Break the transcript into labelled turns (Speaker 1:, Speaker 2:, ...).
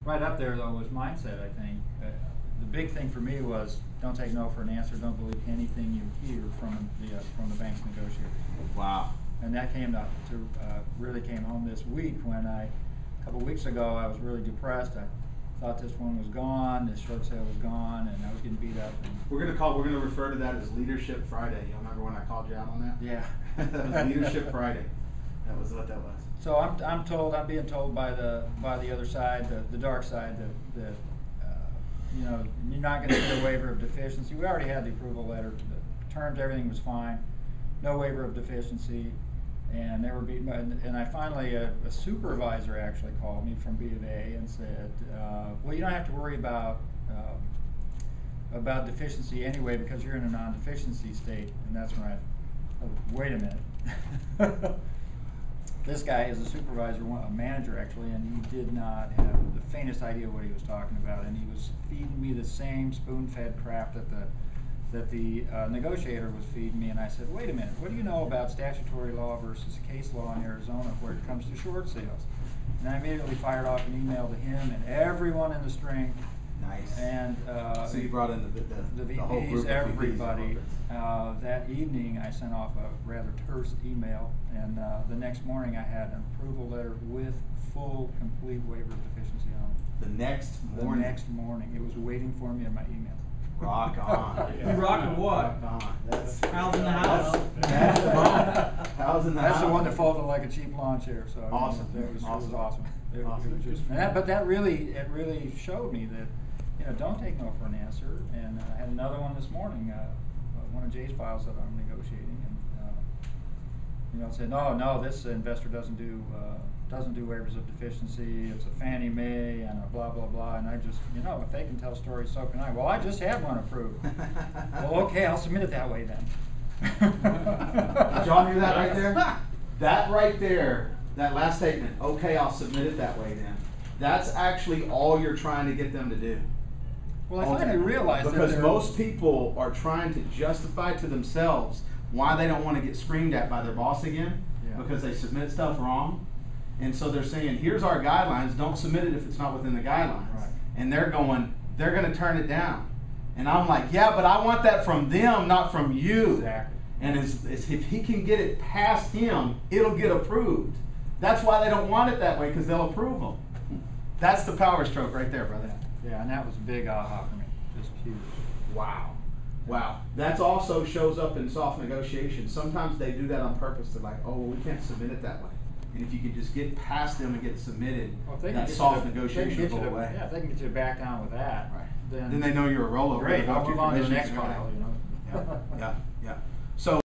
Speaker 1: Right up there though was mindset, I think. The big thing for me was don't take no for an answer, don't believe anything you hear from the bank's negotiators.
Speaker 2: Wow.
Speaker 1: And that really came home this week when a couple weeks ago I was really depressed. I thought this one was gone, this short sale was gone, and I was getting beat up. And
Speaker 2: We're gonna refer to that as Leadership Friday. You remember when I called you out on that?
Speaker 1: yeah.
Speaker 2: That was Leadership Friday. That was what that was.
Speaker 1: So I'm being told by the other side, the dark side, that you know, you're not going to get a waiver of deficiency. We already had the approval letter. The terms, everything was fine. No waiver of deficiency, and they were beaten. And I finally, a supervisor actually called me from B of A and said, "Well, you don't have to worry about deficiency anyway because you're in a non-deficiency state." And that's when wait a minute. This guy is a supervisor, a manager actually, and he did not have the faintest idea what he was talking about, and he was feeding me the same spoon-fed crap that the negotiator was feeding me. And I said, wait a minute, what do you know about statutory law versus case law in Arizona where it comes to short sales? And I immediately fired off an email to him and everyone in the string.
Speaker 2: Nice.
Speaker 1: And
Speaker 2: so you brought in the whole group
Speaker 1: VPs,
Speaker 2: of
Speaker 1: everybody. That evening I sent off a rather terse email, and the next morning I had an approval letter with full, complete waiver of deficiency on it.
Speaker 2: The next morning?
Speaker 1: The next morning. It was waiting for me in my email.
Speaker 2: Rock on.
Speaker 3: You rocking what?
Speaker 2: Rock on. That's
Speaker 3: How's in the house?
Speaker 2: That's the moment. How's in the house?
Speaker 1: That's the one that folded like a cheap lawn chair. So
Speaker 2: awesome.
Speaker 1: It was
Speaker 2: Awesome.
Speaker 1: awesome. It
Speaker 2: Awesome.
Speaker 1: was just, but that really showed me that, you know, don't take no for an answer. And I had another one this morning, one of Jay's files that I'm negotiating, and you know, said, no, this investor doesn't do waivers of deficiency. It's a Fannie Mae and a blah blah blah. And I just, you know, if they can tell stories, so can I. Well, I just had one approved. Well, okay, I'll submit it that way then.
Speaker 2: Did y'all hear that right there? That right there, that last statement, okay, I'll submit it that way then. That's actually all you're trying to get them to do.
Speaker 1: Well, I finally realized
Speaker 2: because
Speaker 1: that
Speaker 2: most people are trying to justify to themselves why they don't want to get screamed at by their boss again, because they submit stuff wrong. And so they're saying, here's our guidelines, don't submit it if it's not within the guidelines.
Speaker 1: Right.
Speaker 2: And they're going to turn it down. And I'm like, yeah, but I want that from them, not from you.
Speaker 1: Exactly.
Speaker 2: And if he can get it past him, it'll get approved. That's why they don't want it that way, because they'll approve them. That's the power stroke right there, brother.
Speaker 1: Yeah, and that was a big aha for me, just huge.
Speaker 2: Wow. Wow. That also shows up in soft negotiations. Sometimes they do that on purpose. They're like, oh, well, we can't submit it that way. And if you can just get past them and get it submitted,
Speaker 1: Well,
Speaker 2: that soft negotiation will go away.
Speaker 1: Yeah, if they can get you back down with that,
Speaker 2: Right.
Speaker 1: then
Speaker 2: they know you're a rollover.
Speaker 1: great, I'll move on to the next
Speaker 2: Commissions are
Speaker 1: file, you know.
Speaker 2: Yeah, yeah, yeah.